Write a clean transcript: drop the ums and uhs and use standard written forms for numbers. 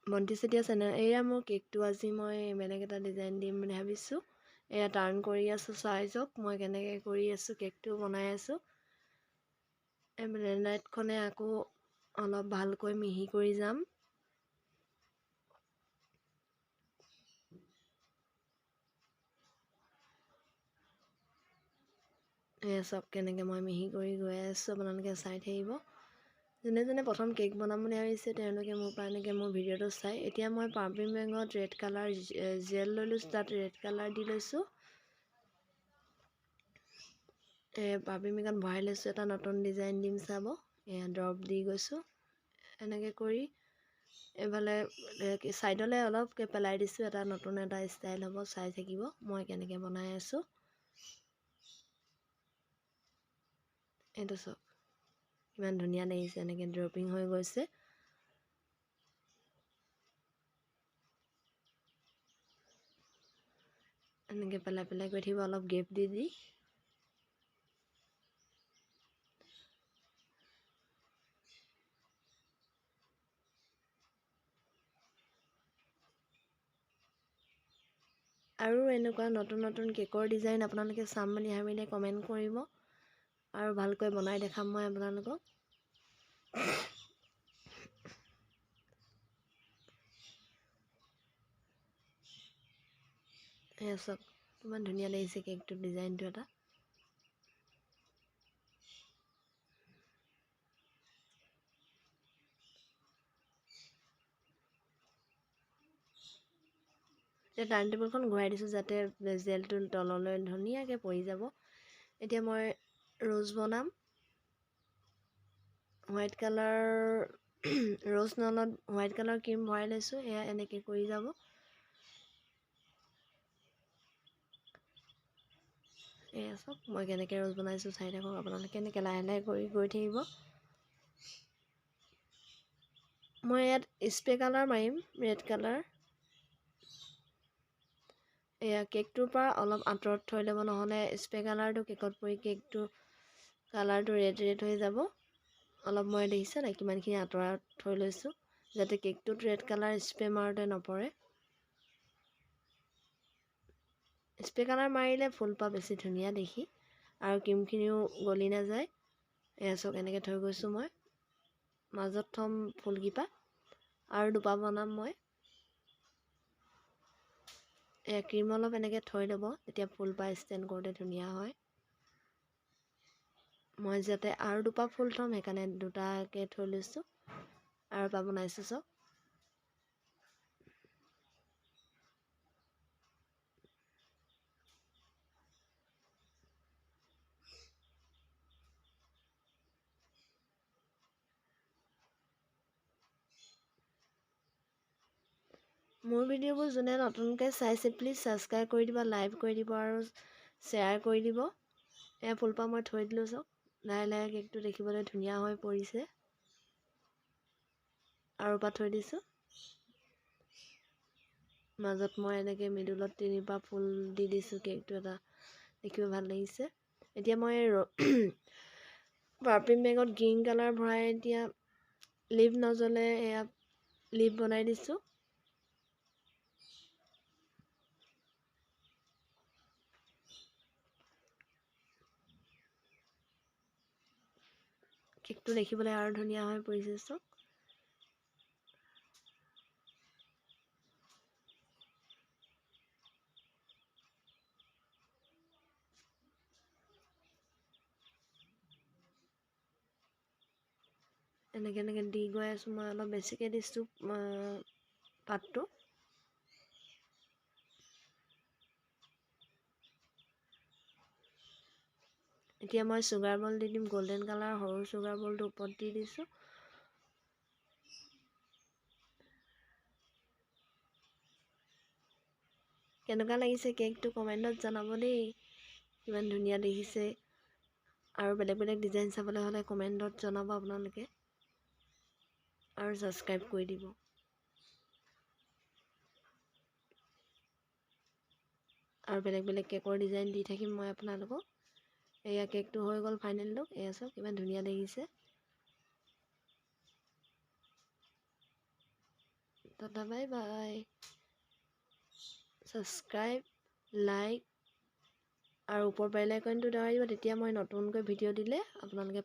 বন্তি চেতিয়া চেনেল। এয়া মোৰ কেকটো আজি মই বেলেগ এটা ডিজাইন দিম বুলি ভাবিছোঁ। এয়া টাৰ্ণ কৰি আছোঁ, চাই যাওক মই কেনেকৈ কৰি আছোঁ, কেকটো বনাই আছোঁ। এই ব্লেণ্ডাৰখনে আকৌ অলপ ভালকৈ মিহি কৰি যাম। এয়া চাওক কেনেকৈ মই মিহি কৰি গৈ আছোঁ, আপোনালোকে চাই থাকিব। যোনে যোনে প্ৰথম কেক বনাম বুলি ভাবিছে তেওঁলোকে মোৰ পৰা এনেকৈ মোৰ ভিডিঅ'টো চাই। এতিয়া মই পাম্পিং বেগত ৰেড কালাৰ জেল লৈ লৈছোঁ, তাত ৰেড কালাৰ দি লৈছোঁ। পাম্পিং বেগত ভৰাই লৈছোঁ, এটা নতুন ডিজাইন দিম চাব। এয়া ড্ৰপ দি গৈছোঁ। এনেকৈ কৰি এইফালে ছাইডলৈ অলপকৈ পেলাই দিছোঁ, এটা নতুন এটা ষ্টাইল হ'ব, চাই থাকিব মই কেনেকৈ বনাই আছোঁ। এইটো চাওক কিমান ধুনীয়া লাগিছে, এনেকৈ ড্ৰপিং হৈ গৈছে। এনেকৈ পেলাই পেলাই গৈ থাকিব, অলপ গেপ দি দি। আৰু এনেকুৱা নতুন নতুন কেকৰ ডিজাইন আপোনালোকে চাম বুলি ভাবিলে কমেণ্ট কৰিব, আৰু ভালকৈ বনাই দেখাম মই আপোনালোকক। এয়া চাওক কিমান ধুনীয়া লাগিছে কেকটোৰ ডিজাইনটো এটা। এতিয়া টাৰ্ণ টেবুলখন ঘূৰাই দিছোঁ যাতে জেলটো তললৈ ধুনীয়াকৈ পৰি যাব। এতিয়া মই ৰ'জ বনাম। হোৱাইট কালাৰ ৰ'জ নলত হোৱাইট কালাৰ ক্ৰীম ভৰাই লৈছোঁ। এয়া এনেকৈ কৰি যাব। এয়া চাওক মই কেনেকৈ ৰ'জ বনাইছোঁ, চাই থাকক আপোনালোকে। কেনেকৈ লাহে লাহে কৰি গৈ থাকিব। মই ইয়াত স্প্ৰে কালাৰ মাৰিম, ৰেড কালাৰ। এয়া কেকটোৰ পৰা অলপ আঁতৰত থৈ ল'ব, নহ'লে স্প্ৰে কালাৰটো কেকত পৰি কেকটো কালাৰটো ৰেড ৰেড হৈ যাব। অলপ মই দেখিছে নাই কিমানখিনি আঁতৰত থৈ লৈছোঁ, যাতে কেকটোত ৰেড কালাৰ স্প্ৰে মাৰোঁতে নপৰে। স্প্ৰে কালাৰ মাৰিলে ফুলপাহ বেছি ধুনীয়া দেখি, আৰু ক্ৰীমখিনিও গলি নাযায়। এয়া চাওক এনেকৈ থৈ গৈছোঁ মই। মাজত থ'ম ফুলকেইপাহ, আৰু দুপাহ বনাম মই। ক্ৰীম অলপ এনেকৈ থৈ ল'ব, তেতিয়া ফুলপাহ ষ্টেণ্ড কৰোঁতে ধুনীয়া হয়। মই যাতে আৰু দুপাহ ফুল থ'ম, সেইকাৰণে দুটাকৈ থৈ লৈছোঁ, আৰু এপাহ বনাইছোঁ চাওক। মোৰ ভিডিঅ'বোৰ যোনে নতুনকৈ চাইছে প্লিজ ছাবস্ক্ৰাইব কৰি দিব, লাইক কৰি দিব, আৰু শ্বেয়াৰ কৰি দিব। এয়া ফুলপাহ মই থৈ দিলোঁ চাওক। লাহে লাহে কেকটো দেখিবলৈ ধুনীয়া হৈ পৰিছে। আৰু এপাহ থৈ দিছোঁ। মাজত মই এনেকৈ মিডলত তিনিপাহ ফুল দি দিছোঁ, কেকটো এটা দেখিব ভাল লাগিছে। এতিয়া মই পাৰ্পিং বেগত গ্ৰীণ কালাৰ ভৰাই এতিয়া লিপ নজ্বলে এয়া লিপ বনাই দিছোঁ। কেকটো দেখিবলৈ আৰু ধুনীয়া হৈ পৰিছে চাওক। এনেকৈ এনেকৈ দি গৈ আছোঁ মই, অলপ বেছিকৈ দিছোঁ পাতটো। এতিয়া মই চুগাৰ বল দি দিম, গল্ডেন কালাৰ সৰু চুগাৰ বলটো ওপৰত দি দিছোঁ। কেনেকুৱা লাগিছে কেকটো কমেণ্টত জনাব দেই, কিমান ধুনীয়া দেখিছে। আৰু বেলেগ বেলেগ ডিজাইন চাবলৈ হ'লে কমেণ্টত জনাব আপোনালোকে, আৰু ছাবস্ক্ৰাইব কৰি দিব। আৰু বেলেগ বেলেগ কেকৰ ডিজাইন দি থাকিম মই আপোনালোকক। এয়া কেকটো হৈ গ'ল ফাইনেল লুক। এয়া চাওক কিমান ধুনীয়া দেখিছে। Tata bye bye. Subscribe, like আৰু ওপৰ বেল আইকনটো দবাই দিব, তেতিয়া মই নতুনকৈ ভিডিঅ' দিলে আপোনালোকে